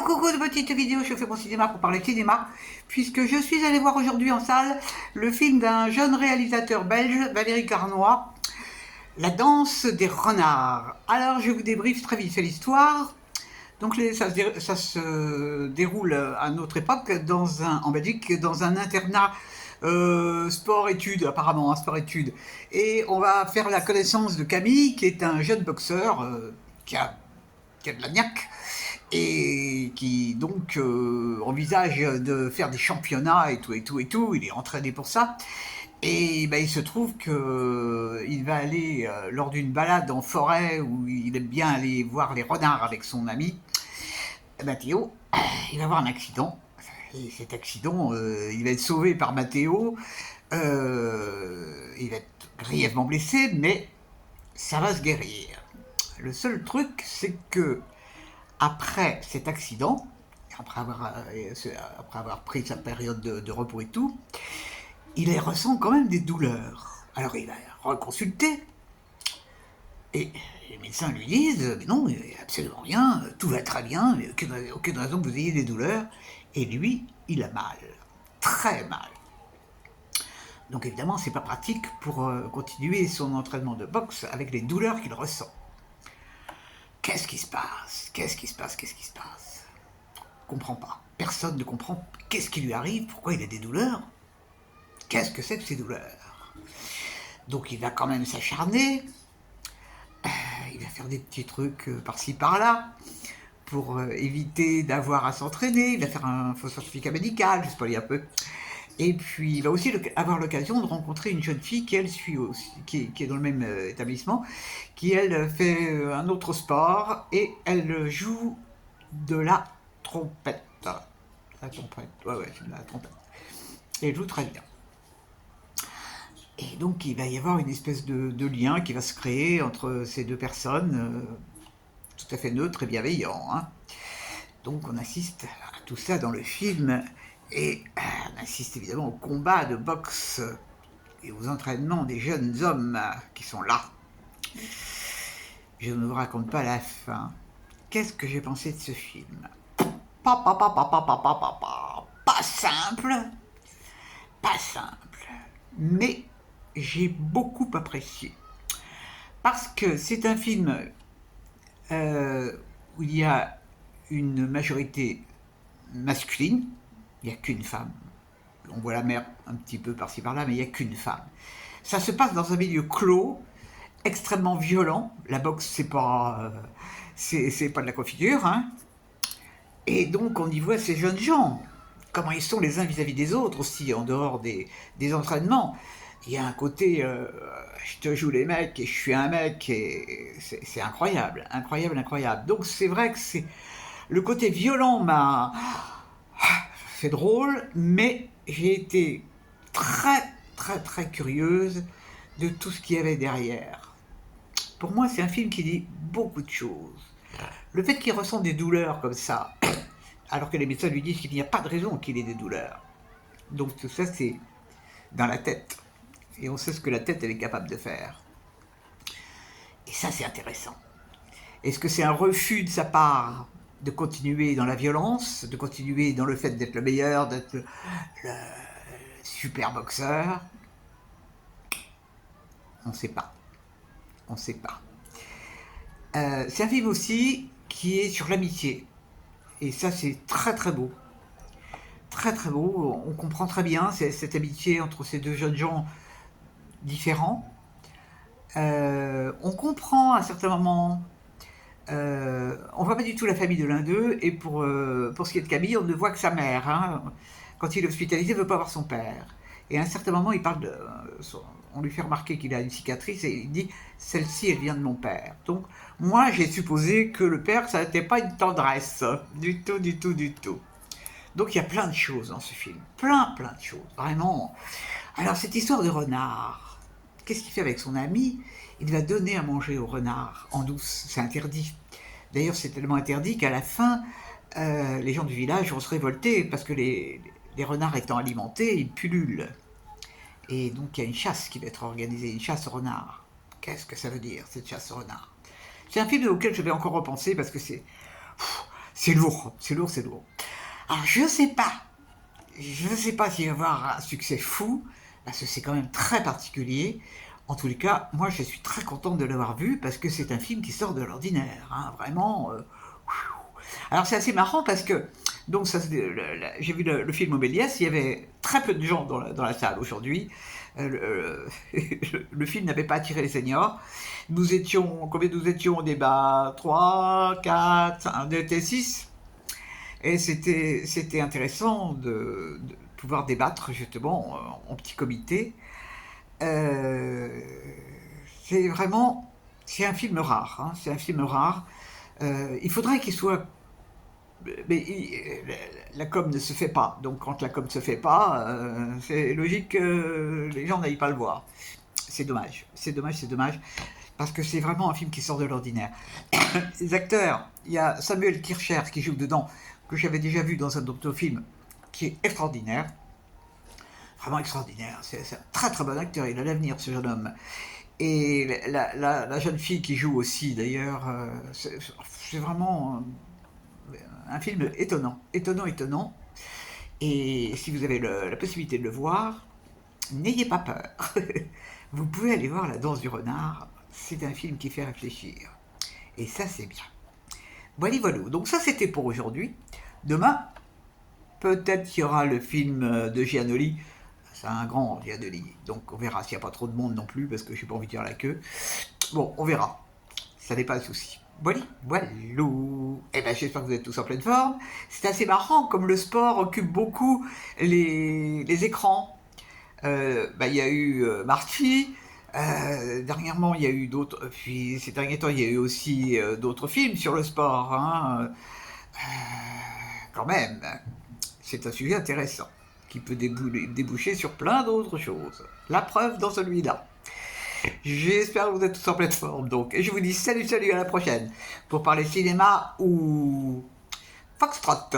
coucou de petite vidéo, je fais mon cinéma pour parler cinéma, puisque je suis allée voir aujourd'hui en salle le film d'un jeune réalisateur belge, Valérie Carnoy, La danse des renards. Alors je vous débriefe très vite fait l'histoire. Donc ça se déroule à notre époque en Belgique, dans un internat sport-études, apparemment, un sport-études. Et on va faire la connaissance de Camille, qui est un jeune boxeur qui a de la niaque, et qui donc envisage de faire des championnats et tout, il est entraîné pour ça. Et ben, il se trouve qu'il va aller, lors d'une balade en forêt, où il aime bien aller voir les renards avec son ami, Mathéo, il va avoir un accident. Et cet accident, il va être sauvé par Mathéo, il va être grièvement blessé, mais ça va se guérir. Le seul truc, c'est que après cet accident, après avoir pris sa période de repos et tout, il ressent quand même des douleurs. Alors il va reconsulter, et les médecins lui disent « Mais non, il n'y a absolument rien, tout va très bien, il n'y a aucune raison que vous ayez des douleurs. » Et lui, il a mal, très mal. Donc évidemment, c'est pas pratique pour continuer son entraînement de boxe avec les douleurs qu'il ressent. Qu'est-ce qui se passe? Qu'est-ce qui se passe? On comprend pas. Personne ne comprend qu'est-ce qui lui arrive, pourquoi il a des douleurs. Qu'est-ce que c'est que ces douleurs? Donc il va quand même s'acharner, il va faire des petits trucs par-ci par-là, pour éviter d'avoir à s'entraîner, il va faire un faux certificat médical, je spoil un peu. Et puis il va aussi avoir l'occasion de rencontrer une jeune fille qui elle suit aussi, qui est dans le même établissement, qui elle fait un autre sport, et elle joue de la trompette. La trompette, ouais, c'est de la trompette. Et elle joue très bien. Et donc il va y avoir une espèce de lien qui va se créer entre ces deux personnes, tout à fait neutre et bienveillant. Hein. Donc on assiste à tout ça dans le film, et on assiste évidemment au combat de boxe et aux entraînements des jeunes hommes qui sont là. Je ne vous raconte pas la fin. Qu'est-ce que j'ai pensé de ce film? Pas simple, mais j'ai beaucoup apprécié. Parce que c'est un film où il y a une majorité masculine, il n'y a qu'une femme. On voit la mère un petit peu par-ci par-là, mais il n'y a qu'une femme. Ça se passe dans un milieu clos, extrêmement violent. La boxe, c'est pas de la confiture, hein. Et donc on y voit ces jeunes gens, comment ils sont les uns vis-à-vis des autres aussi, en dehors des entraînements. Il y a un côté, je te joue les mecs et je suis un mec, et c'est incroyable. Donc c'est vrai que le côté violent m'a fait drôle, mais j'ai été très curieuse de tout ce qu'il y avait derrière. Pour moi, c'est un film qui dit beaucoup de choses. Le fait qu'il ressent des douleurs comme ça, alors que les médecins lui disent qu'il n'y a pas de raison qu'il ait des douleurs. Donc tout ça, c'est dans la tête. Et on sait ce que la tête, elle est capable de faire. Et ça, c'est intéressant. Est-ce que c'est un refus de sa part de continuer dans la violence, de continuer dans le fait d'être le meilleur, d'être le super boxeur? On ne sait pas. C'est un film aussi qui est sur l'amitié. Et ça, c'est très beau. Très beau. On comprend très bien cette amitié entre ces deux jeunes gens différents. On comprend à certains moments. On voit pas du tout la famille de l'un d'eux, et pour ce qui est de Camille, on ne voit que sa mère. Hein. Quand il est hospitalisé, il ne veut pas voir son père. Et à un certain moment, on lui fait remarquer qu'il a une cicatrice, et il dit « Celle-ci, elle vient de mon père ». Donc, moi, j'ai supposé que le père, ça n'était pas une tendresse. Du tout. Donc, il y a plein de choses dans ce film. Plein de choses. Vraiment. Alors, cette histoire de renard, qu'est-ce qu'il fait avec son ami? Il va donner à manger au renard en douce. C'est interdit. D'ailleurs, c'est tellement interdit qu'à la fin, les gens du village vont se révolter parce que les renards étant alimentés, ils pullulent. Et donc, il y a une chasse qui va être organisée, une chasse au renard. Qu'est-ce que ça veut dire, cette chasse au renard? C'est un film auquel je vais encore repenser parce que c'est lourd, c'est lourd, c'est lourd. Alors je sais pas, s'il va y avoir un succès fou, parce que c'est quand même très particulier. En tous les cas, moi je suis très contente de l'avoir vu, parce que c'est un film qui sort de l'ordinaire, hein, vraiment. Alors c'est assez marrant parce que, donc ça, j'ai vu le film au Méliès, il y avait très peu de gens dans la salle aujourd'hui. Le film n'avait pas attiré les seniors. Nous étions, combien nous étions au débat? 3, 4, on était 6. Et c'était intéressant de pouvoir débattre justement en petit comité. Euh, c'est vraiment, c'est un film rare, hein, c'est un film rare. Il faudrait qu'il soit, mais la com ne se fait pas. Donc quand la com ne se fait pas, c'est logique que les gens n'aillent pas le voir. C'est dommage, c'est dommage, c'est dommage, parce que c'est vraiment un film qui sort de l'ordinaire. Les acteurs, il y a Samuel Kircher qui joue dedans, que j'avais déjà vu dans un autre film, qui est extraordinaire. Vraiment extraordinaire. C'est un très très bon acteur, il a l'avenir ce jeune homme. Et la jeune fille qui joue aussi d'ailleurs, c'est vraiment un film étonnant, étonnant, étonnant. Et si vous avez la possibilité de le voir, n'ayez pas peur. Vous pouvez aller voir La Danse du Renard. C'est un film qui fait réfléchir. Et ça, c'est bien. Voilà, voilà. Donc ça, c'était pour aujourd'hui. Demain, peut-être qu'il y aura le film de Giannoli. C'est un grand Giannoli. Donc on verra s'il n'y a pas trop de monde non plus, parce que je n'ai pas envie de dire la queue. Bon, on verra. Ça n'est pas un souci. Voilà, voilà. Eh ben, j'espère que vous êtes tous en pleine forme. C'est assez marrant, comme le sport occupe beaucoup les écrans. Il y a eu Marty. Dernièrement, il y a eu d'autres. Puis ces derniers temps, il y a eu aussi d'autres films sur le sport, hein. Quand même, c'est un sujet intéressant qui peut déboucher sur plein d'autres choses. La preuve dans celui-là. J'espère que vous êtes tous en pleine forme, donc. Et je vous dis salut, salut, à la prochaine pour parler cinéma ou Foxtrot.